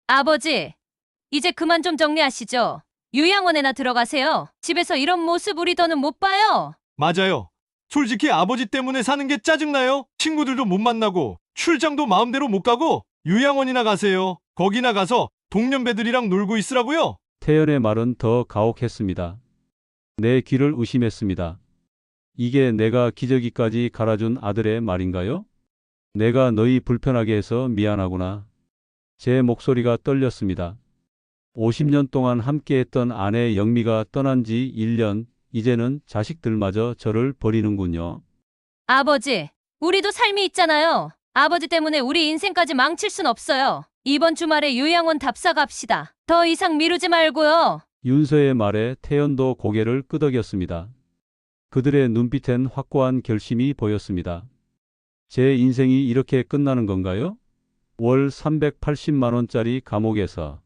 아버지, 이제 그만 좀 정리하시죠. 요양원에나 들어가세요. 집에서 이런 모습 우리 더는 못 봐요. 맞아요. 솔직히 아버지 때문에 사는 게 짜증나요. 친구들도 못 만나고 출장도 마음대로 못 가고 요양원이나 가세요. 거기나 가서 동년배들이랑 놀고 있으라고요. 태연의 말은 더 가혹했습니다. 내 귀를 의심했습니다. 이게 내가 기저귀까지 갈아준 아들의 말인가요? 내가 너희 불편하게 해서 미안하구나. 제 목소리가 떨렸습니다. 50년 동안 함께했던 아내 영미가 떠난 지 1년, 이제는 자식들마저 저를 버리는군요. 아버지, 우리도 삶이 있잖아요. 아버지 때문에 우리 인생까지 망칠 순 없어요. 이번 주말에 요양원 답사 갑시다. 더 이상 미루지 말고요. 윤서의 말에 태연도 고개를 끄덕였습니다. 그들의 눈빛엔 확고한 결심이 보였습니다. 제 인생이 이렇게 끝나는 건가요? 월 380만 원짜리 감옥에서.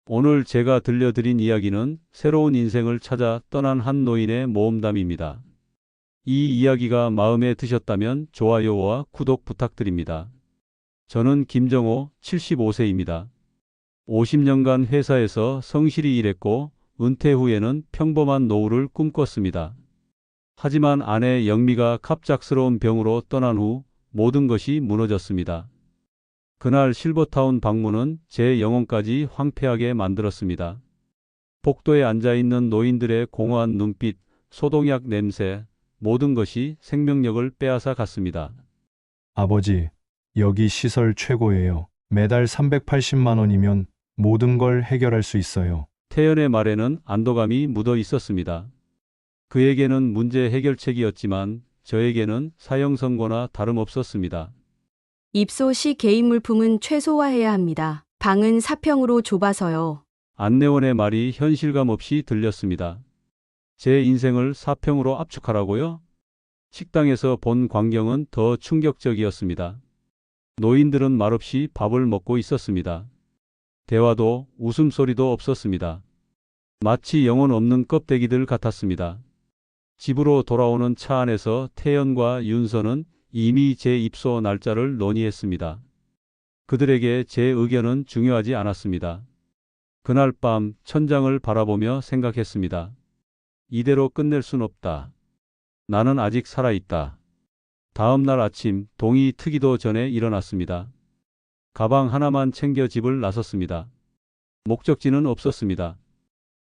오늘 제가 들려드린 이야기는 새로운 인생을 찾아 떠난 한 노인의 모험담입니다. 이 이야기가 마음에 드셨다면 좋아요와 구독 부탁드립니다. 저는 김정호 75세입니다. 50년간 회사에서 성실히 일했고 은퇴 후에는 평범한 노후를 꿈꿨습니다. 하지만 아내 영미가 갑작스러운 병으로 떠난 후 모든 것이 무너졌습니다. 그날 실버타운 방문은 제 영혼까지 황폐하게 만들었습니다. 복도에 앉아있는 노인들의 공허한 눈빛, 소독약 냄새, 모든 것이 생명력을 빼앗아 갔습니다. 아버지, 여기 시설 최고예요. 매달 380만 원이면 모든 걸 해결할 수 있어요. 태연의 말에는 안도감이 묻어 있었습니다. 그에게는 문제 해결책이었지만 저에게는 사형 선고나 다름없었습니다. 입소 시 개인 물품은 최소화해야 합니다. 방은 4평으로 좁아서요. 안내원의 말이 현실감 없이 들렸습니다. 제 인생을 4평으로 압축하라고요? 식당에서 본 광경은 더 충격적이었습니다. 노인들은 말없이 밥을 먹고 있었습니다. 대화도 웃음소리도 없었습니다. 마치 영혼 없는 껍데기들 같았습니다. 집으로 돌아오는 차 안에서 태연과 윤서는 이미 제 입소 날짜를 논의했습니다. 그들에게 제 의견은 중요하지 않았습니다. 그날 밤 천장을 바라보며 생각했습니다. 이대로 끝낼 순 없다. 나는 아직 살아있다. 다음 날 아침 동이 트기도 전에 일어났습니다. 가방 하나만 챙겨 집을 나섰습니다. 목적지는 없었습니다.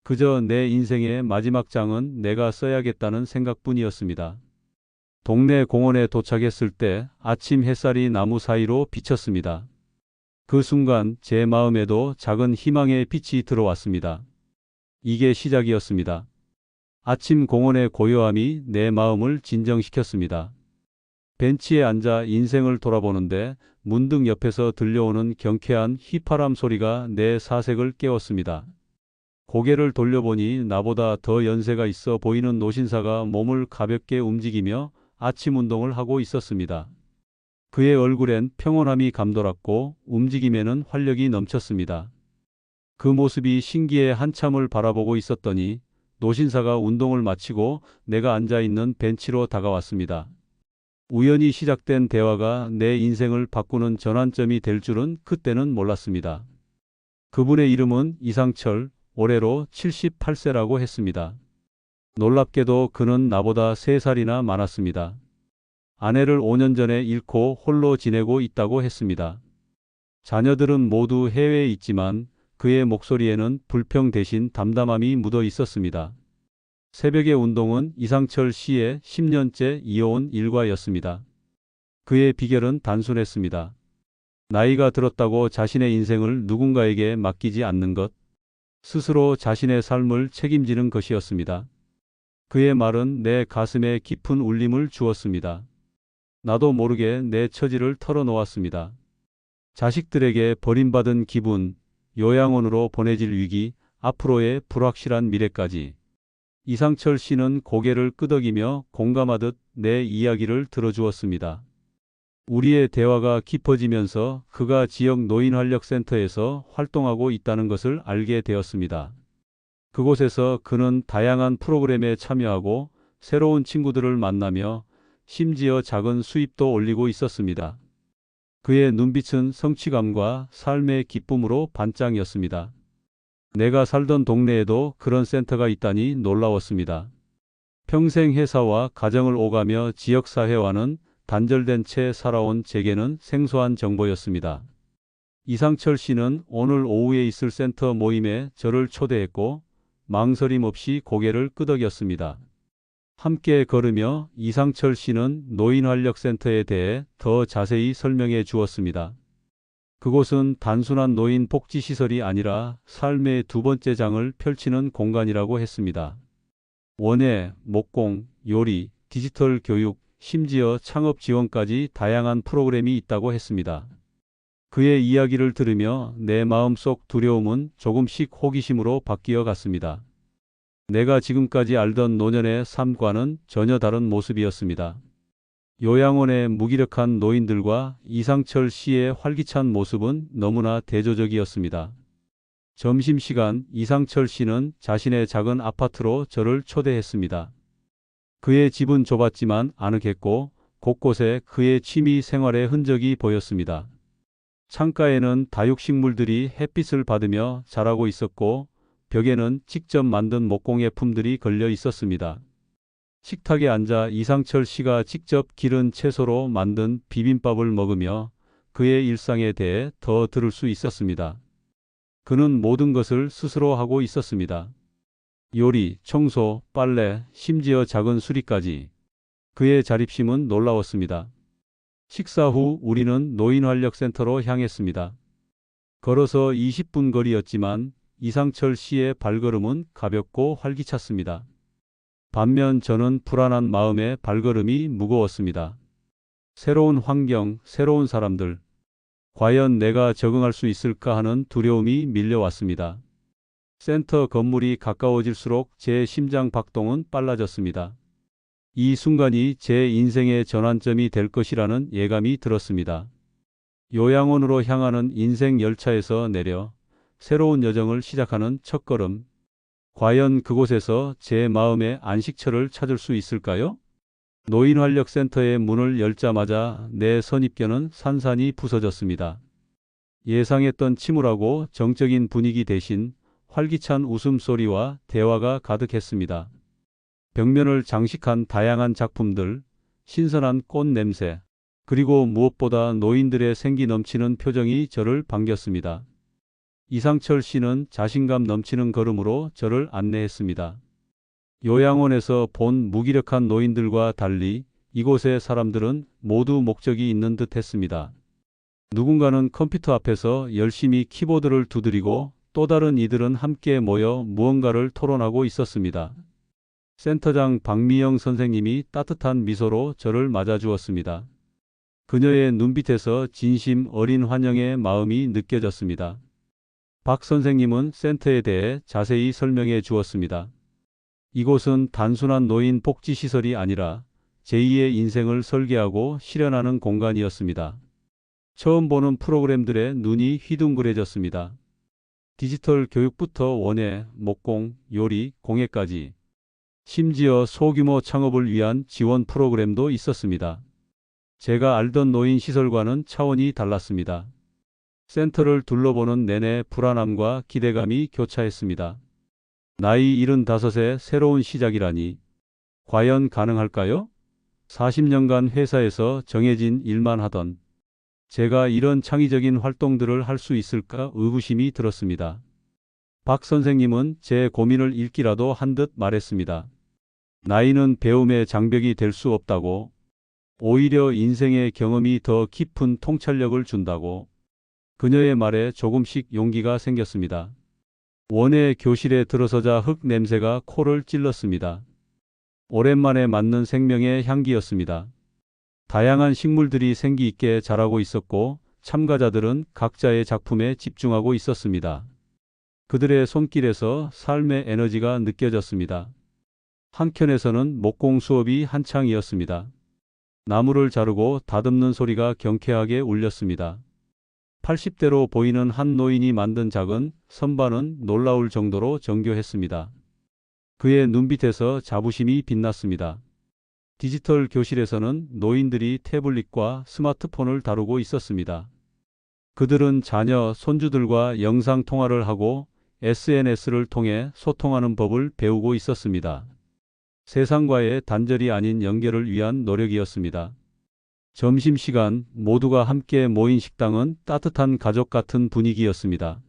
그저 내 인생의 마지막 장은 내가 써야겠다는 생각뿐이었습니다. 동네 공원에 도착했을 때 아침 햇살이 나무 사이로 비쳤습니다. 그 순간 제 마음에도 작은 희망의 빛이 들어왔습니다. 이게 시작이었습니다. 아침 공원의 고요함이 내 마음을 진정시켰습니다. 벤치에 앉아 인생을 돌아보는데 문득 옆에서 들려오는 경쾌한 휘파람 소리가 내 사색을 깨웠습니다. 고개를 돌려보니 나보다 더 연세가 있어 보이는 노신사가 몸을 가볍게 움직이며 아침 운동을 하고 있었습니다. 그의 얼굴엔 평온함이 감돌았고 움직임에는 활력이 넘쳤습니다. 그 모습이 신기해 한참을 바라보고 있었더니 노신사가 운동을 마치고 내가 앉아있는 벤치로 다가왔습니다. 우연히 시작된 대화가 내 인생을 바꾸는 전환점이 될 줄은 그때는 몰랐습니다. 그분의 이름은 이상철, 올해로 78세라고 했습니다. 놀랍게도 그는 나보다 3살이나 많았습니다. 아내를 5년 전에 잃고 홀로 지내고 있다고 했습니다. 자녀들은 모두 해외에 있지만 그의 목소리에는 불평 대신 담담함이 묻어 있었습니다. 새벽의 운동은 이상철 씨의 10년째 이어온 일과였습니다. 그의 비결은 단순했습니다. 나이가 들었다고 자신의 인생을 누군가에게 맡기지 않는 것, 스스로 자신의 삶을 책임지는 것이었습니다. 그의 말은 내 가슴에 깊은 울림을 주었습니다. 나도 모르게 내 처지를 털어놓았습니다. 자식들에게 버림받은 기분, 요양원으로 보내질 위기, 앞으로의 불확실한 미래까지. 이상철 씨는 고개를 끄덕이며 공감하듯 내 이야기를 들어주었습니다. 우리의 대화가 깊어지면서 그가 지역 노인활력센터에서 활동하고 있다는 것을 알게 되었습니다. 그곳에서 그는 다양한 프로그램에 참여하고 새로운 친구들을 만나며 심지어 작은 수입도 올리고 있었습니다. 그의 눈빛은 성취감과 삶의 기쁨으로 반짝이었습니다. 내가 살던 동네에도 그런 센터가 있다니 놀라웠습니다. 평생 회사와 가정을 오가며 지역사회와는 단절된 채 살아온 제게는 생소한 정보였습니다. 이상철 씨는 오늘 오후에 있을 센터 모임에 저를 초대했고 망설임 없이 고개를 끄덕였습니다. 함께 걸으며 이상철 씨는 노인활력센터에 대해 더 자세히 설명해 주었습니다. 그곳은 단순한 노인 복지시설이 아니라 삶의 두 번째 장을 펼치는 공간이라고 했습니다. 원예, 목공, 요리, 디지털 교육, 심지어 창업 지원까지 다양한 프로그램이 있다고 했습니다. 그의 이야기를 들으며 내 마음속 두려움은 조금씩 호기심으로 바뀌어 갔습니다. 내가 지금까지 알던 노년의 삶과는 전혀 다른 모습이었습니다. 요양원의 무기력한 노인들과 이상철 씨의 활기찬 모습은 너무나 대조적이었습니다. 점심시간 이상철 씨는 자신의 작은 아파트로 저를 초대했습니다. 그의 집은 좁았지만 아늑했고 곳곳에 그의 취미 생활의 흔적이 보였습니다. 창가에는 다육식물들이 햇빛을 받으며 자라고 있었고 벽에는 직접 만든 목공예품들이 걸려 있었습니다. 식탁에 앉아 이상철 씨가 직접 기른 채소로 만든 비빔밥을 먹으며 그의 일상에 대해 더 들을 수 있었습니다. 그는 모든 것을 스스로 하고 있었습니다. 요리, 청소, 빨래, 심지어 작은 수리까지. 그의 자립심은 놀라웠습니다. 식사 후 우리는 노인활력센터로 향했습니다. 걸어서 20분 거리였지만 이상철 씨의 발걸음은 가볍고 활기찼습니다. 반면 저는 불안한 마음에 발걸음이 무거웠습니다. 새로운 환경, 새로운 사람들. 과연 내가 적응할 수 있을까 하는 두려움이 밀려왔습니다. 센터 건물이 가까워질수록 제 심장 박동은 빨라졌습니다. 이 순간이 제 인생의 전환점이 될 것이라는 예감이 들었습니다. 요양원으로 향하는 인생 열차에서 내려 새로운 여정을 시작하는 첫걸음. 과연 그곳에서 제 마음의 안식처를 찾을 수 있을까요? 노인활력센터의 문을 열자마자 내 선입견은 산산이 부서졌습니다. 예상했던 침울하고 정적인 분위기 대신 활기찬 웃음소리와 대화가 가득했습니다. 벽면을 장식한 다양한 작품들, 신선한 꽃 냄새, 그리고 무엇보다 노인들의 생기 넘치는 표정이 저를 반겼습니다. 이상철 씨는 자신감 넘치는 걸음으로 저를 안내했습니다. 요양원에서 본 무기력한 노인들과 달리 이곳의 사람들은 모두 목적이 있는 듯 했습니다. 누군가는 컴퓨터 앞에서 열심히 키보드를 두드리고 또 다른 이들은 함께 모여 무언가를 토론하고 있었습니다. 센터장 박미영 선생님이 따뜻한 미소로 저를 맞아주었습니다. 그녀의 눈빛에서 진심 어린 환영의 마음이 느껴졌습니다. 박 선생님은 센터에 대해 자세히 설명해 주었습니다. 이곳은 단순한 노인 복지시설이 아니라 제2의 인생을 설계하고 실현하는 공간이었습니다. 처음 보는 프로그램들에 눈이 휘둥그레졌습니다. 디지털 교육부터 원예, 목공, 요리, 공예까지. 심지어 소규모 창업을 위한 지원 프로그램도 있었습니다. 제가 알던 노인 시설과는 차원이 달랐습니다. 센터를 둘러보는 내내 불안함과 기대감이 교차했습니다. 나이 75에 새로운 시작이라니. 과연 가능할까요? 40년간 회사에서 정해진 일만 하던 제가 이런 창의적인 활동들을 할 수 있을까 의구심이 들었습니다. 박 선생님은 제 고민을 읽기라도 한 듯 말했습니다. 나이는 배움의 장벽이 될 수 없다고. 오히려 인생의 경험이 더 깊은 통찰력을 준다고. 그녀의 말에 조금씩 용기가 생겼습니다. 원예 교실에 들어서자 흙 냄새가 코를 찔렀습니다. 오랜만에 맡는 생명의 향기였습니다. 다양한 식물들이 생기 있게 자라고 있었고 참가자들은 각자의 작품에 집중하고 있었습니다. 그들의 손길에서 삶의 에너지가 느껴졌습니다. 한켠에서는 목공 수업이 한창이었습니다. 나무를 자르고 다듬는 소리가 경쾌하게 울렸습니다. 80대로 보이는 한 노인이 만든 작은 선반은 놀라울 정도로 정교했습니다. 그의 눈빛에서 자부심이 빛났습니다. 디지털 교실에서는 노인들이 태블릿과 스마트폰을 다루고 있었습니다. 그들은 자녀, 손주들과 영상 통화를 하고 SNS를 통해 소통하는 법을 배우고 있었습니다. 세상과의 단절이 아닌 연결을 위한 노력이었습니다. 점심시간 모두가 함께 모인 식당은 따뜻한 가족 같은 분위기였습니다.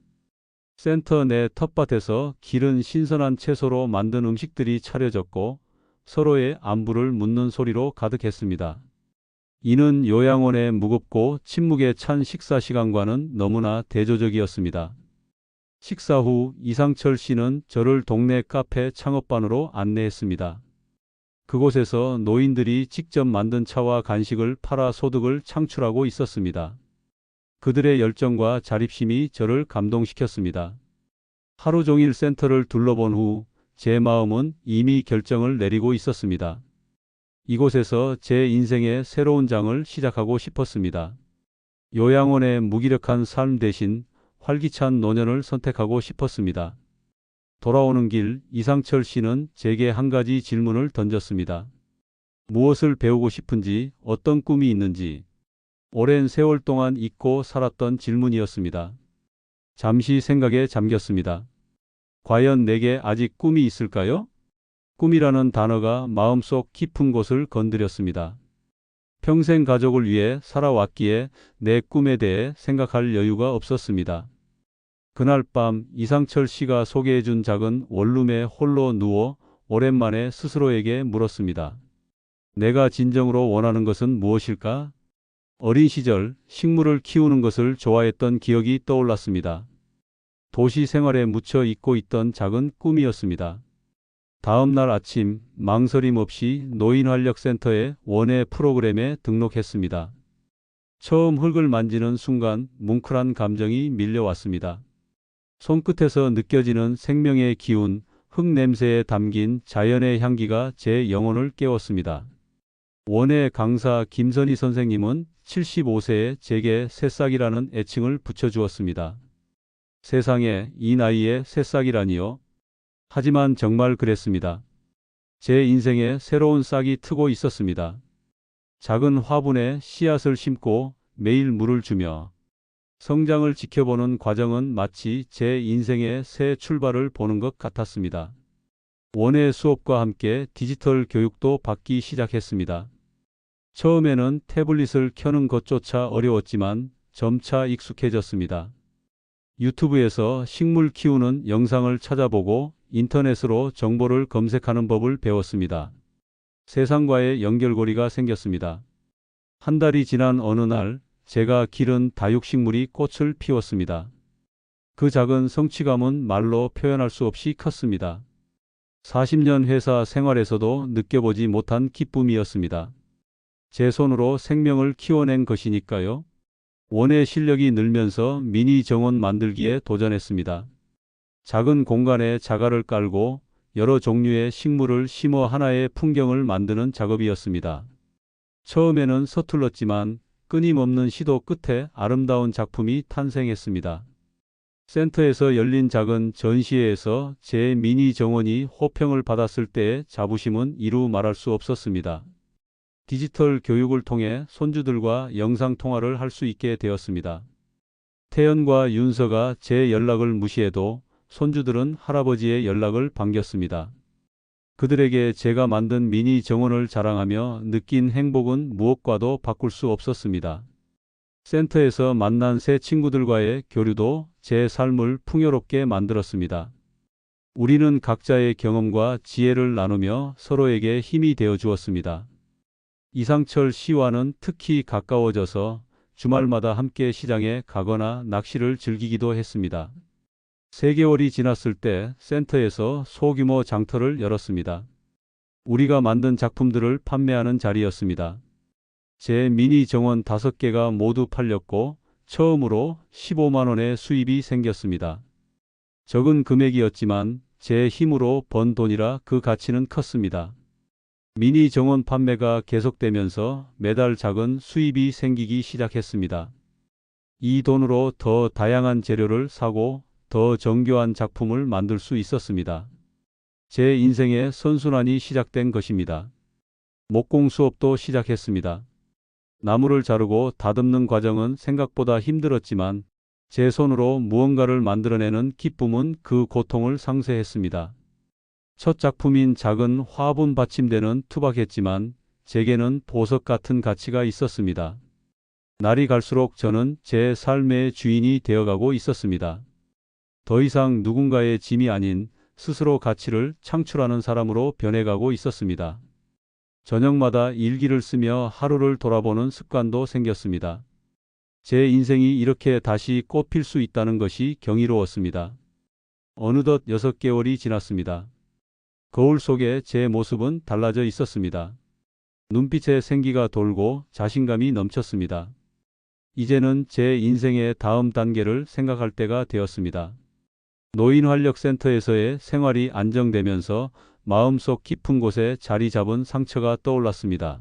센터 내 텃밭에서 기른 신선한 채소로 만든 음식들이 차려졌고 서로의 안부를 묻는 소리로 가득했습니다. 이는 요양원의 무겁고 침묵에 찬 식사 시간과는 너무나 대조적이었습니다. 식사 후 이상철 씨는 저를 동네 카페 창업반으로 안내했습니다. 그곳에서 노인들이 직접 만든 차와 간식을 팔아 소득을 창출하고 있었습니다. 그들의 열정과 자립심이 저를 감동시켰습니다. 하루 종일 센터를 둘러본 후 제 마음은 이미 결정을 내리고 있었습니다. 이곳에서 제 인생의 새로운 장을 시작하고 싶었습니다. 요양원의 무기력한 삶 대신 활기찬 노년을 선택하고 싶었습니다. 돌아오는 길 이상철 씨는 제게 한 가지 질문을 던졌습니다. 무엇을 배우고 싶은지, 어떤 꿈이 있는지. 오랜 세월 동안 잊고 살았던 질문이었습니다. 잠시 생각에 잠겼습니다. 과연 내게 아직 꿈이 있을까요? 꿈이라는 단어가 마음속 깊은 곳을 건드렸습니다. 평생 가족을 위해 살아왔기에 내 꿈에 대해 생각할 여유가 없었습니다. 그날 밤 이상철 씨가 소개해준 작은 원룸에 홀로 누워 오랜만에 스스로에게 물었습니다. 내가 진정으로 원하는 것은 무엇일까? 어린 시절 식물을 키우는 것을 좋아했던 기억이 떠올랐습니다. 도시 생활에 묻혀 있고 있던 작은 꿈이었습니다. 다음 날 아침 망설임 없이 노인활력센터의 원예 프로그램에 등록했습니다. 처음 흙을 만지는 순간 뭉클한 감정이 밀려왔습니다. 손끝에서 느껴지는 생명의 기운, 흙 냄새에 담긴 자연의 향기가 제 영혼을 깨웠습니다. 원예 강사 김선희 선생님은 75세에 제게 새싹이라는 애칭을 붙여주었습니다. 세상에 이 나이에 새싹이라니요. 하지만 정말 그랬습니다. 제 인생에 새로운 싹이 트고 있었습니다. 작은 화분에 씨앗을 심고 매일 물을 주며 성장을 지켜보는 과정은 마치 제 인생의 새 출발을 보는 것 같았습니다. 원예 수업과 함께 디지털 교육도 받기 시작했습니다. 처음에는 태블릿을 켜는 것조차 어려웠지만 점차 익숙해졌습니다. 유튜브에서 식물 키우는 영상을 찾아보고 인터넷으로 정보를 검색하는 법을 배웠습니다. 세상과의 연결고리가 생겼습니다. 한 달이 지난 어느 날 제가 기른 다육식물이 꽃을 피웠습니다. 그 작은 성취감은 말로 표현할 수 없이 컸습니다. 40년 회사 생활에서도 느껴보지 못한 기쁨이었습니다. 제 손으로 생명을 키워낸 것이니까요. 원예 실력이 늘면서 미니 정원 만들기에 도전했습니다. 작은 공간에 자갈을 깔고 여러 종류의 식물을 심어 하나의 풍경을 만드는 작업이었습니다. 처음에는 서툴렀지만 끊임없는 시도 끝에 아름다운 작품이 탄생했습니다. 센터에서 열린 작은 전시회에서 제 미니 정원이 호평을 받았을 때의 자부심은 이루 말할 수 없었습니다. 디지털 교육을 통해 손주들과 영상통화를 할 수 있게 되었습니다. 태연과 윤서가 제 연락을 무시해도 손주들은 할아버지의 연락을 반겼습니다. 그들에게 제가 만든 미니 정원을 자랑하며 느낀 행복은 무엇과도 바꿀 수 없었습니다. 센터에서 만난 새 친구들과의 교류도 제 삶을 풍요롭게 만들었습니다. 우리는 각자의 경험과 지혜를 나누며 서로에게 힘이 되어 주었습니다. 이상철 씨와는 특히 가까워져서 주말마다 함께 시장에 가거나 낚시를 즐기기도 했습니다. 3개월이 지났을 때 센터에서 소규모 장터를 열었습니다. 우리가 만든 작품들을 판매하는 자리였습니다. 제 미니 정원 5개가 모두 팔렸고 처음으로 15만 원의 수입이 생겼습니다. 적은 금액이었지만 제 힘으로 번 돈이라 그 가치는 컸습니다. 미니 정원 판매가 계속되면서 매달 작은 수입이 생기기 시작했습니다. 이 돈으로 더 다양한 재료를 사고 더 정교한 작품을 만들 수 있었습니다. 제 인생의 선순환이 시작된 것입니다. 목공 수업도 시작했습니다. 나무를 자르고 다듬는 과정은 생각보다 힘들었지만 제 손으로 무언가를 만들어내는 기쁨은 그 고통을 상쇄했습니다. 첫 작품인 작은 화분 받침대는 투박했지만 제게는 보석 같은 가치가 있었습니다. 날이 갈수록 저는 제 삶의 주인이 되어가고 있었습니다. 더 이상 누군가의 짐이 아닌 스스로 가치를 창출하는 사람으로 변해가고 있었습니다. 저녁마다 일기를 쓰며 하루를 돌아보는 습관도 생겼습니다. 제 인생이 이렇게 다시 꽃필 수 있다는 것이 경이로웠습니다. 어느덧 6개월이 지났습니다. 거울 속에 제 모습은 달라져 있었습니다. 눈빛에 생기가 돌고 자신감이 넘쳤습니다. 이제는 제 인생의 다음 단계를 생각할 때가 되었습니다. 노인활력센터에서의 생활이 안정되면서 마음속 깊은 곳에 자리 잡은 상처가 떠올랐습니다.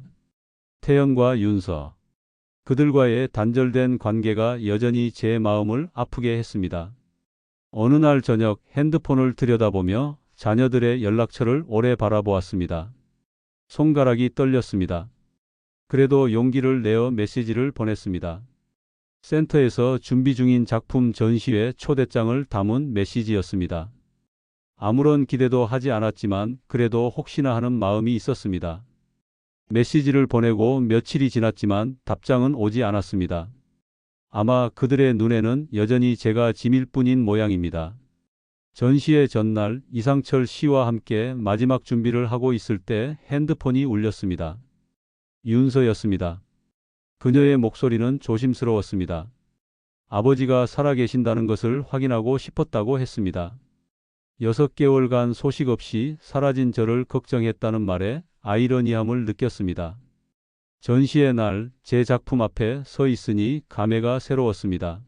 태연과 윤서. 그들과의 단절된 관계가 여전히 제 마음을 아프게 했습니다. 어느 날 저녁 핸드폰을 들여다보며 자녀들의 연락처를 오래 바라보았습니다. 손가락이 떨렸습니다. 그래도 용기를 내어 메시지를 보냈습니다. 센터에서 준비 중인 작품 전시회 초대장을 담은 메시지였습니다. 아무런 기대도 하지 않았지만 그래도 혹시나 하는 마음이 있었습니다. 메시지를 보내고 며칠이 지났지만 답장은 오지 않았습니다. 아마 그들의 눈에는 여전히 제가 짐일 뿐인 모양입니다. 전시회 전날 이상철 씨와 함께 마지막 준비를 하고 있을 때 핸드폰이 울렸습니다. 윤서였습니다. 그녀의 목소리는 조심스러웠습니다. 아버지가 살아계신다는 것을 확인하고 싶었다고 했습니다. 6개월간 소식 없이 사라진 저를 걱정했다는 말에 아이러니함을 느꼈습니다. 전시의 날 제 작품 앞에 서 있으니 감회가 새로웠습니다.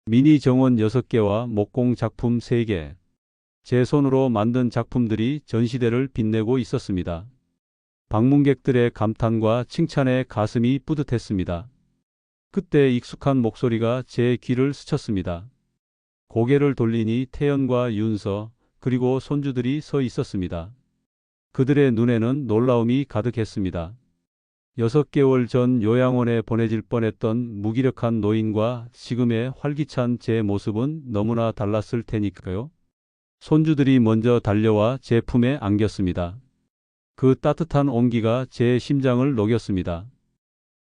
미니 정원 6개와 목공 작품 3개. 제 손으로 만든 작품들이 전시대를 빛내고 있었습니다. 방문객들의 감탄과 칭찬에 가슴이 뿌듯했습니다. 그때 익숙한 목소리가 제 귀를 스쳤습니다. 고개를 돌리니 태연과 윤서 그리고 손주들이 서 있었습니다. 그들의 눈에는 놀라움이 가득했습니다. 6개월 전 요양원에 보내질 뻔했던 무기력한 노인과 지금의 활기찬 제 모습은 너무나 달랐을 테니까요. 손주들이 먼저 달려와 제 품에 안겼습니다. 그 따뜻한 온기가 제 심장을 녹였습니다.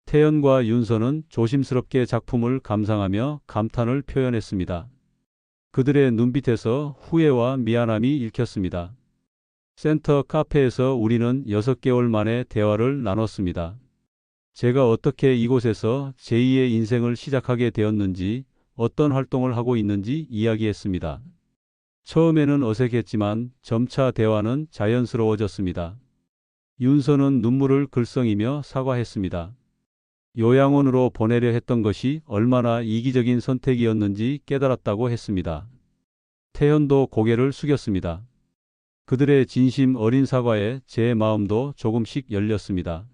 태연과 윤서는 조심스럽게 작품을 감상하며 감탄을 표현했습니다. 그들의 눈빛에서 후회와 미안함이 읽혔습니다. 센터 카페에서 우리는 6개월 만에 대화를 나눴습니다. 제가 어떻게 이곳에서 제2의 인생을 시작하게 되었는지, 어떤 활동을 하고 있는지 이야기했습니다. 처음에는 어색했지만 점차 대화는 자연스러워졌습니다. 윤서는 눈물을 글썽이며 사과했습니다. 요양원으로 보내려 했던 것이 얼마나 이기적인 선택이었는지 깨달았다고 했습니다. 태연도 고개를 숙였습니다. 그들의 진심 어린 사과에 제 마음도 조금씩 열렸습니다.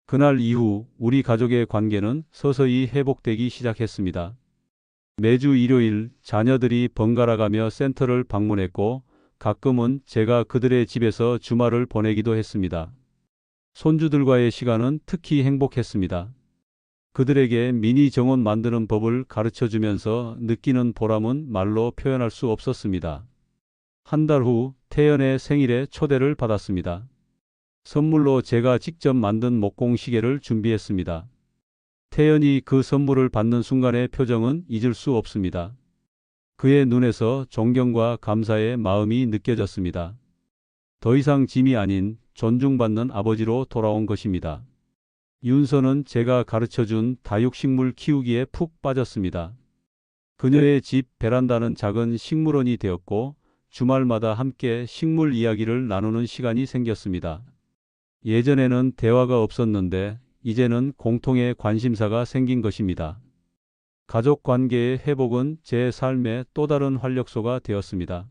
그날 이후 우리 가족의 관계는 서서히 회복되기 시작했습니다. 매주 일요일 자녀들이 번갈아가며 센터를 방문했고 가끔은 제가 그들의 집에서 주말을 보내기도 했습니다. 손주들과의 시간은 특히 행복했습니다. 그들에게 미니 정원 만드는 법을 가르쳐주면서 느끼는 보람은 말로 표현할 수 없었습니다. 한 달 후 태연의 생일에 초대를 받았습니다. 선물로 제가 직접 만든 목공 시계를 준비했습니다. 태연이 그 선물을 받는 순간의 표정은 잊을 수 없습니다. 그의 눈에서 존경과 감사의 마음이 느껴졌습니다. 더 이상 짐이 아닌 존중받는 아버지로 돌아온 것입니다. 윤서는 제가 가르쳐준 다육식물 키우기에 푹 빠졌습니다. 그녀의 집 베란다는 작은 식물원이 되었고 주말마다 함께 식물 이야기를 나누는 시간이 생겼습니다. 예전에는 대화가 없었는데 이제는 공통의 관심사가 생긴 것입니다. 가족 관계의 회복은 제 삶의 또 다른 활력소가 되었습니다.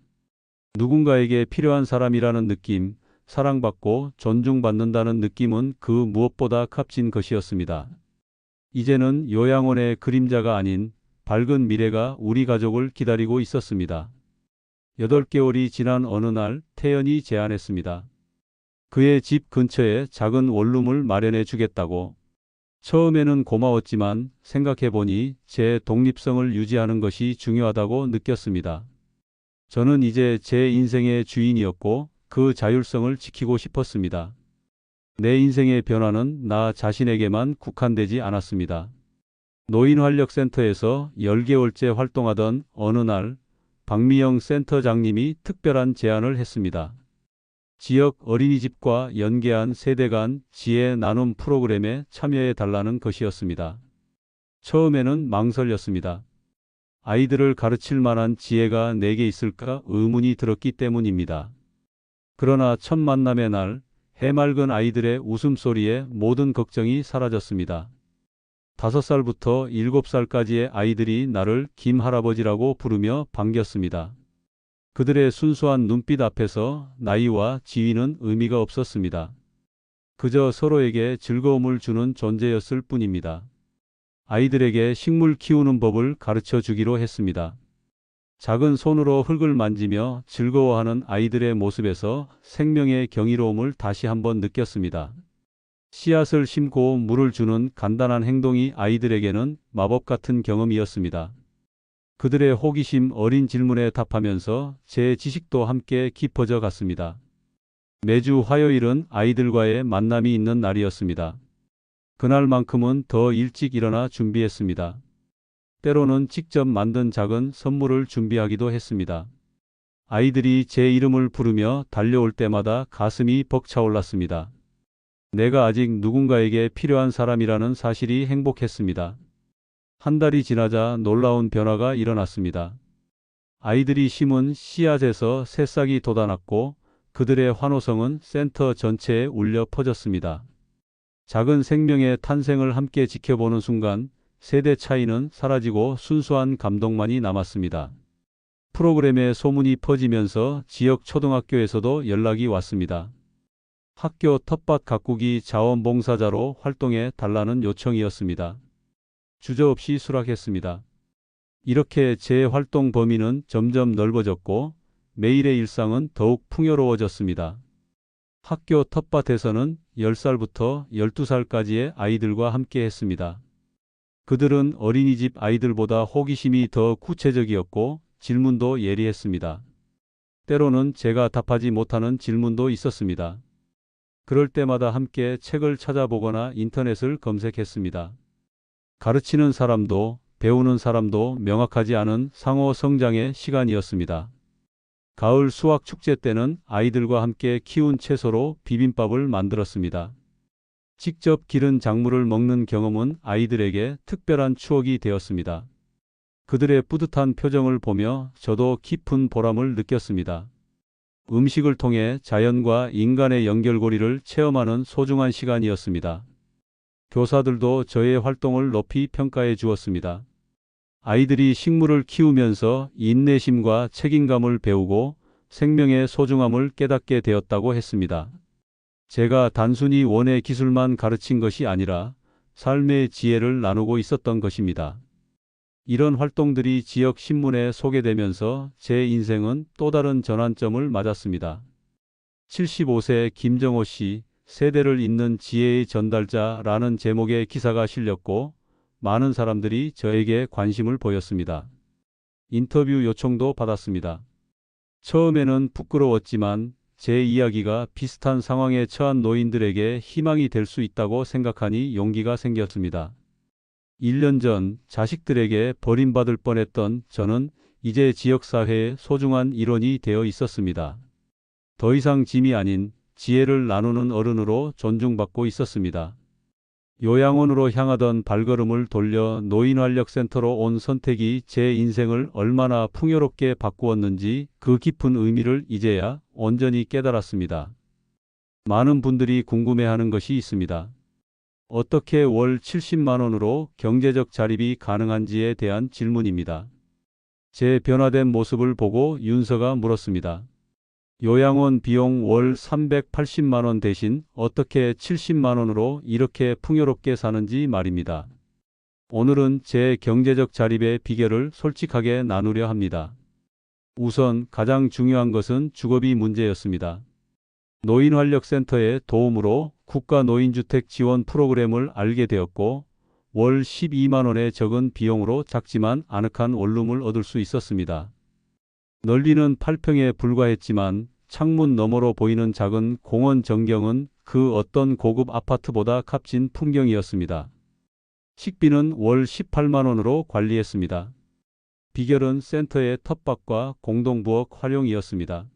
누군가에게 필요한 사람이라는 느낌, 사랑받고 존중받는다는 느낌은 그 무엇보다 값진 것이었습니다. 이제는 요양원의 그림자가 아닌 밝은 미래가 우리 가족을 기다리고 있었습니다. 8개월이 지난 어느 날 태연이 제안했습니다. 그의 집 근처에 작은 원룸을 마련해 주겠다고. 처음에는 고마웠지만 생각해보니 제 독립성을 유지하는 것이 중요하다고 느꼈습니다. 저는 이제 제 인생의 주인이었고 그 자율성을 지키고 싶었습니다. 내 인생의 변화는 나 자신에게만 국한되지 않았습니다. 노인활력센터에서 10개월째 활동하던 어느 날 박미영 센터장님이 특별한 제안을 했습니다. 지역 어린이집과 연계한 세대 간 지혜 나눔 프로그램에 참여해 달라는 것이었습니다. 처음에는 망설였습니다. 아이들을 가르칠 만한 지혜가 내게 있을까 의문이 들었기 때문입니다. 그러나 첫 만남의 날 해맑은 아이들의 웃음소리에 모든 걱정이 사라졌습니다. 5살부터 7살까지의 아이들이 나를 김할아버지라고 부르며 반겼습니다. 그들의 순수한 눈빛 앞에서 나이와 지위는 의미가 없었습니다. 그저 서로에게 즐거움을 주는 존재였을 뿐입니다. 아이들에게 식물 키우는 법을 가르쳐 주기로 했습니다. 작은 손으로 흙을 만지며 즐거워하는 아이들의 모습에서 생명의 경이로움을 다시 한번 느꼈습니다. 씨앗을 심고 물을 주는 간단한 행동이 아이들에게는 마법 같은 경험이었습니다. 그들의 호기심 어린 질문에 답하면서 제 지식도 함께 깊어져 갔습니다. 매주 화요일은 아이들과의 만남이 있는 날이었습니다. 그날만큼은 더 일찍 일어나 준비했습니다. 때로는 직접 만든 작은 선물을 준비하기도 했습니다. 아이들이 제 이름을 부르며 달려올 때마다 가슴이 벅차올랐습니다. 내가 아직 누군가에게 필요한 사람이라는 사실이 행복했습니다. 한 달이 지나자 놀라운 변화가 일어났습니다. 아이들이 심은 씨앗에서 새싹이 돋아났고 그들의 환호성은 센터 전체에 울려 퍼졌습니다. 작은 생명의 탄생을 함께 지켜보는 순간 세대 차이는 사라지고 순수한 감동만이 남았습니다. 프로그램의 소문이 퍼지면서 지역 초등학교에서도 연락이 왔습니다. 학교 텃밭 가꾸기 자원봉사자로 활동해 달라는 요청이었습니다. 주저없이 수락했습니다. 이렇게 제 활동 범위는 점점 넓어졌고 매일의 일상은 더욱 풍요로워졌습니다. 학교 텃밭에서는 10살부터 12살까지의 아이들과 함께 했습니다. 그들은 어린이집 아이들보다 호기심이 더 구체적이었고 질문도 예리했습니다. 때로는 제가 답하지 못하는 질문도 있었습니다. 그럴 때마다 함께 책을 찾아보거나 인터넷을 검색했습니다. 가르치는 사람도 배우는 사람도 명확하지 않은 상호 성장의 시간이었습니다. 가을 수학 축제 때는 아이들과 함께 키운 채소로 비빔밥을 만들었습니다. 직접 기른 작물을 먹는 경험은 아이들에게 특별한 추억이 되었습니다. 그들의 뿌듯한 표정을 보며 저도 깊은 보람을 느꼈습니다. 음식을 통해 자연과 인간의 연결고리를 체험하는 소중한 시간이었습니다. 교사들도 저의 활동을 높이 평가해 주었습니다. 아이들이 식물을 키우면서 인내심과 책임감을 배우고 생명의 소중함을 깨닫게 되었다고 했습니다. 제가 단순히 원의 기술만 가르친 것이 아니라 삶의 지혜를 나누고 있었던 것입니다. 이런 활동들이 지역 신문에 소개되면서 제 인생은 또 다른 전환점을 맞았습니다. 75세 김정호 씨, 세대를 잇는 지혜의 전달자라는 제목의 기사가 실렸고 많은 사람들이 저에게 관심을 보였습니다. 인터뷰 요청도 받았습니다. 처음에는 부끄러웠지만 제 이야기가 비슷한 상황에 처한 노인들에게 희망이 될 수 있다고 생각하니 용기가 생겼습니다. 1년 전 자식들에게 버림받을 뻔했던 저는 이제 지역사회의 소중한 일원이 되어 있었습니다. 더 이상 짐이 아닌 지혜를 나누는 어른으로 존중받고 있었습니다. 요양원으로 향하던 발걸음을 돌려 노인활력센터로 온 선택이 제 인생을 얼마나 풍요롭게 바꾸었는지 그 깊은 의미를 이제야 온전히 깨달았습니다. 많은 분들이 궁금해하는 것이 있습니다. 어떻게 월 70만 원으로 경제적 자립이 가능한지에 대한 질문입니다. 제 변화된 모습을 보고 윤서가 물었습니다. 요양원 비용 월 380만 원 대신 어떻게 70만 원으로 이렇게 풍요롭게 사는지 말입니다. 오늘은 제 경제적 자립의 비결을 솔직하게 나누려 합니다. 우선 가장 중요한 것은 주거비 문제였습니다. 노인활력센터의 도움으로 국가 노인주택 지원 프로그램을 알게 되었고 월 12만 원의 적은 비용으로 작지만 아늑한 원룸을 얻을 수 있었습니다. 넓이는 8평에 불과했지만 창문 너머로 보이는 작은 공원 전경은 그 어떤 고급 아파트보다 값진 풍경이었습니다. 식비는 월 18만 원으로 관리했습니다. 비결은 센터의 텃밭과 공동부엌 활용이었습니다.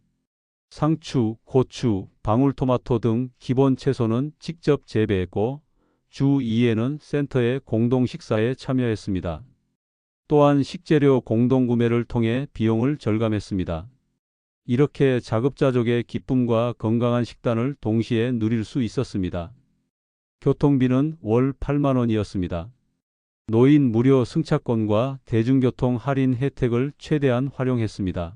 상추, 고추, 방울토마토 등 기본 채소는 직접 재배했고 주 2회는 센터의 공동 식사에 참여했습니다. 또한 식재료 공동 구매를 통해 비용을 절감했습니다. 이렇게 자급자족의 기쁨과 건강한 식단을 동시에 누릴 수 있었습니다. 교통비는 월 8만 원이었습니다. 노인 무료 승차권과 대중교통 할인 혜택을 최대한 활용했습니다.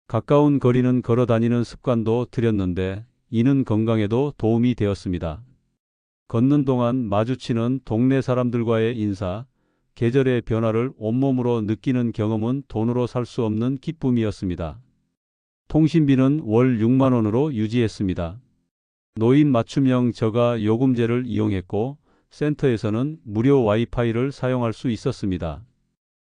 가까운 거리는 걸어 다니는 습관도 들였는데 이는 건강에도 도움이 되었습니다. 걷는 동안 마주치는 동네 사람들과의 인사, 계절의 변화를 온몸으로 느끼는 경험은 돈으로 살 수 없는 기쁨이었습니다. 통신비는 월 6만 원으로 유지했습니다. 노인 맞춤형 저가 요금제를 이용했고 센터에서는 무료 와이파이를 사용할 수 있었습니다.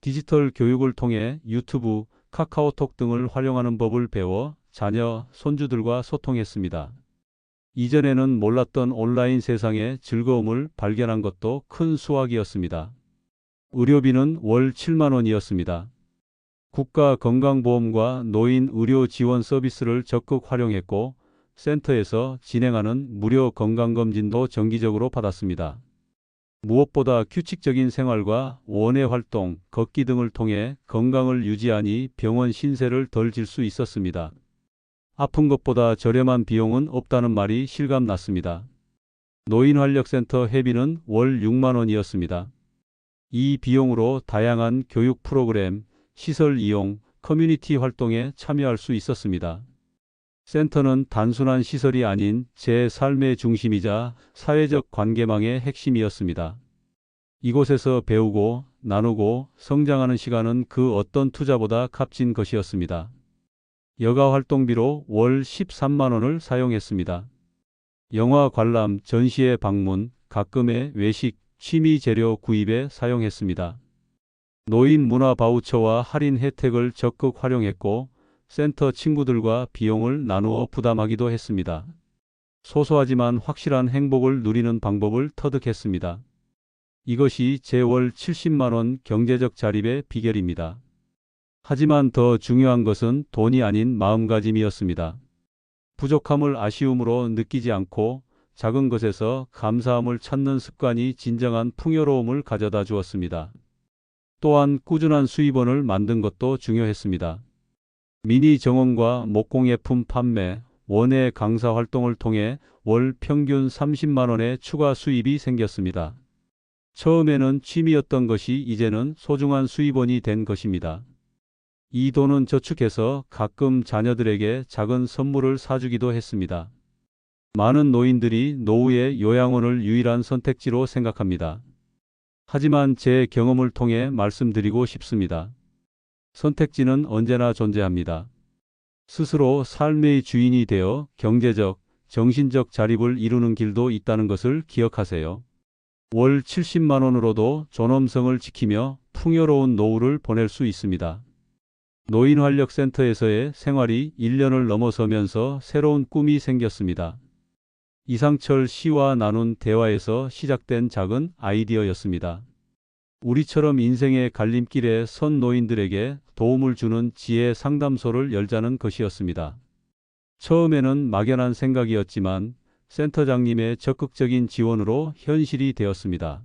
디지털 교육을 통해 유튜브, 카카오톡 등을 활용하는 법을 배워 자녀, 손주들과 소통했습니다. 이전에는 몰랐던 온라인 세상의 즐거움을 발견한 것도 큰 수확이었습니다. 의료비는 월 7만 원이었습니다. 국가건강보험과 노인 의료 지원 서비스를 적극 활용했고 센터에서 진행하는 무료 건강검진도 정기적으로 받았습니다. 무엇보다 규칙적인 생활과 원예 활동, 걷기 등을 통해 건강을 유지하니 병원 신세를 덜 질 수 있었습니다. 아픈 것보다 저렴한 비용은 없다는 말이 실감났습니다. 노인활력센터 회비는 월 6만 원이었습니다. 이 비용으로 다양한 교육 프로그램, 시설 이용, 커뮤니티 활동에 참여할 수 있었습니다. 센터는 단순한 시설이 아닌 제 삶의 중심이자 사회적 관계망의 핵심이었습니다. 이곳에서 배우고 나누고 성장하는 시간은 그 어떤 투자보다 값진 것이었습니다. 여가 활동비로 월 13만 원을 사용했습니다. 영화 관람, 전시회 방문, 가끔의 외식, 취미 재료 구입에 사용했습니다. 노인 문화 바우처와 할인 혜택을 적극 활용했고 센터 친구들과 비용을 나누어 부담하기도 했습니다. 소소하지만 확실한 행복을 누리는 방법을 터득했습니다. 이것이 제 월 70만 원 경제적 자립의 비결입니다. 하지만 더 중요한 것은 돈이 아닌 마음가짐이었습니다. 부족함을 아쉬움으로 느끼지 않고 작은 것에서 감사함을 찾는 습관이 진정한 풍요로움을 가져다 주었습니다. 또한 꾸준한 수입원을 만든 것도 중요했습니다. 미니 정원과 목공예품 판매, 원예 강사 활동을 통해 월 평균 30만 원의 추가 수입이 생겼습니다. 처음에는 취미였던 것이 이제는 소중한 수입원이 된 것입니다. 이 돈은 저축해서 가끔 자녀들에게 작은 선물을 사주기도 했습니다. 많은 노인들이 노후의 요양원을 유일한 선택지로 생각합니다. 하지만 제 경험을 통해 말씀드리고 싶습니다. 선택지는 언제나 존재합니다. 스스로 삶의 주인이 되어 경제적, 정신적 자립을 이루는 길도 있다는 것을 기억하세요. 월 70만 원으로도 존엄성을 지키며 풍요로운 노후를 보낼 수 있습니다. 노인활력센터에서의 생활이 1년을 넘어서면서 새로운 꿈이 생겼습니다. 이상철 씨와 나눈 대화에서 시작된 작은 아이디어였습니다. 우리처럼 인생의 갈림길에 선 노인들에게 도움을 주는 지혜 상담소를 열자는 것이었습니다. 처음에는 막연한 생각이었지만 센터장님의 적극적인 지원으로 현실이 되었습니다.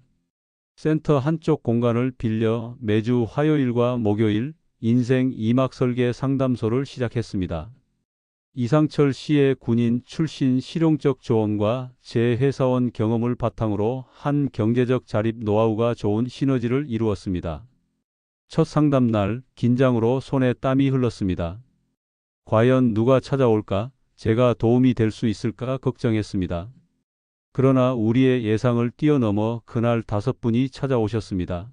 센터 한쪽 공간을 빌려 매주 화요일과 목요일 인생 2막 설계 상담소를 시작했습니다. 이상철 씨의 군인 출신 실용적 조언과 제 회사원 경험을 바탕으로 한 경제적 자립 노하우가 좋은 시너지를 이루었습니다. 첫 상담날 긴장으로 손에 땀이 흘렀습니다. 과연 누가 찾아올까? 제가 도움이 될 수 있을까 걱정했습니다. 그러나 우리의 예상을 뛰어넘어 그날 5분이 찾아오셨습니다.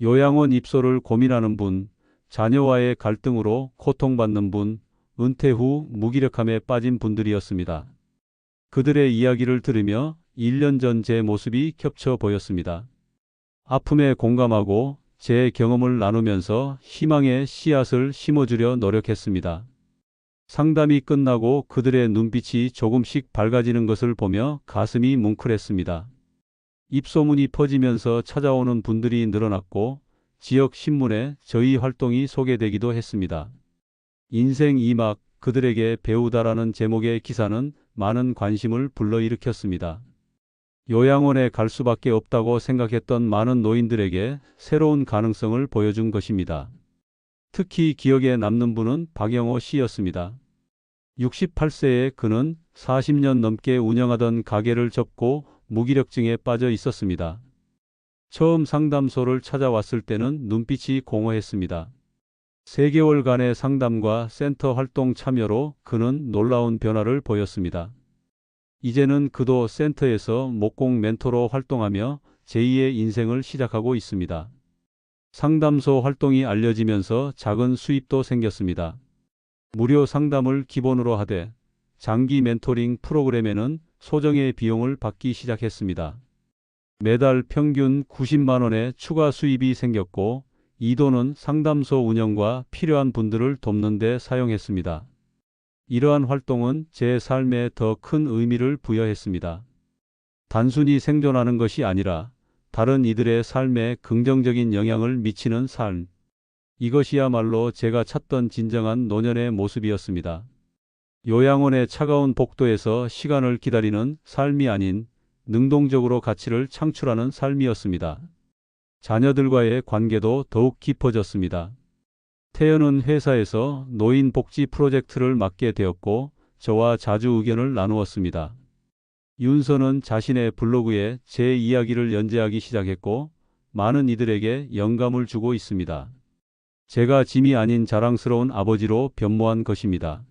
요양원 입소를 고민하는 분, 자녀와의 갈등으로 고통받는 분, 은퇴 후 무기력함에 빠진 분들이었습니다. 그들의 이야기를 들으며 1년 전 제 모습이 겹쳐 보였습니다. 아픔에 공감하고 제 경험을 나누면서 희망의 씨앗을 심어주려 노력했습니다. 상담이 끝나고 그들의 눈빛이 조금씩 밝아지는 것을 보며 가슴이 뭉클했습니다. 입소문이 퍼지면서 찾아오는 분들이 늘어났고 지역 신문에 저희 활동이 소개되기도 했습니다. 인생 2막 그들에게 배우다라는 제목의 기사는 많은 관심을 불러일으켰습니다. 요양원에 갈 수밖에 없다고 생각했던 많은 노인들에게 새로운 가능성을 보여준 것입니다. 특히 기억에 남는 분은 박영호 씨였습니다. 68세의 그는 40년 넘게 운영하던 가게를 접고 무기력증에 빠져 있었습니다. 처음 상담소를 찾아왔을 때는 눈빛이 공허했습니다. 3개월간의 상담과 센터 활동 참여로 그는 놀라운 변화를 보였습니다. 이제는 그도 센터에서 목공 멘토로 활동하며 제2의 인생을 시작하고 있습니다. 상담소 활동이 알려지면서 작은 수입도 생겼습니다. 무료 상담을 기본으로 하되 장기 멘토링 프로그램에는 소정의 비용을 받기 시작했습니다. 매달 평균 90만 원의 추가 수입이 생겼고 이 돈은 상담소 운영과 필요한 분들을 돕는 데 사용했습니다. 이러한 활동은 제 삶에 더 큰 의미를 부여했습니다. 단순히 생존하는 것이 아니라 다른 이들의 삶에 긍정적인 영향을 미치는 삶. 이것이야말로 제가 찾던 진정한 노년의 모습이었습니다. 요양원의 차가운 복도에서 시간을 기다리는 삶이 아닌 능동적으로 가치를 창출하는 삶이었습니다. 자녀들과의 관계도 더욱 깊어졌습니다. 태연은 회사에서 노인 복지 프로젝트를 맡게 되었고 저와 자주 의견을 나누었습니다. 윤서는 자신의 블로그에 제 이야기를 연재하기 시작했고 많은 이들에게 영감을 주고 있습니다. 제가 짐이 아닌 자랑스러운 아버지로 변모한 것입니다.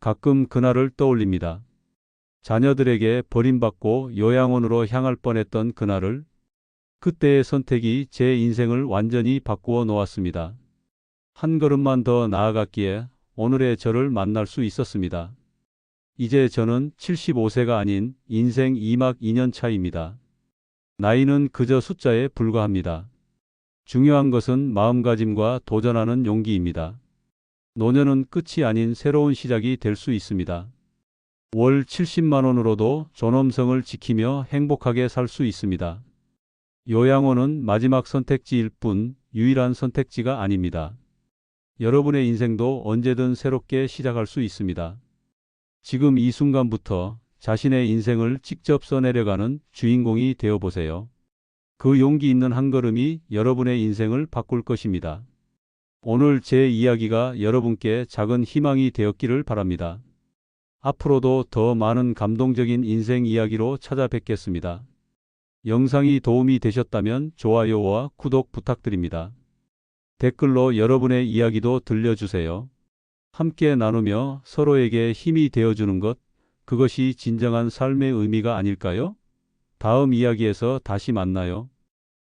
가끔 그날을 떠올립니다. 자녀들에게 버림받고 요양원으로 향할 뻔했던 그날을, 그때의 선택이 제 인생을 완전히 바꾸어 놓았습니다. 한 걸음만 더 나아갔기에 오늘의 저를 만날 수 있었습니다. 이제 저는 75세가 아닌 인생 2막 2년 차입니다. 나이는 그저 숫자에 불과합니다. 중요한 것은 마음가짐과 도전하는 용기입니다. 노년은 끝이 아닌 새로운 시작이 될 수 있습니다. 월 70만 원으로도 존엄성을 지키며 행복하게 살 수 있습니다. 요양원은 마지막 선택지일 뿐 유일한 선택지가 아닙니다. 여러분의 인생도 언제든 새롭게 시작할 수 있습니다. 지금 이 순간부터 자신의 인생을 직접 써내려가는 주인공이 되어보세요. 그 용기 있는 한 걸음이 여러분의 인생을 바꿀 것입니다. 오늘 제 이야기가 여러분께 작은 희망이 되었기를 바랍니다. 앞으로도 더 많은 감동적인 인생 이야기로 찾아뵙겠습니다. 영상이 도움이 되셨다면 좋아요와 구독 부탁드립니다. 댓글로 여러분의 이야기도 들려주세요. 함께 나누며 서로에게 힘이 되어주는 것, 그것이 진정한 삶의 의미가 아닐까요? 다음 이야기에서 다시 만나요.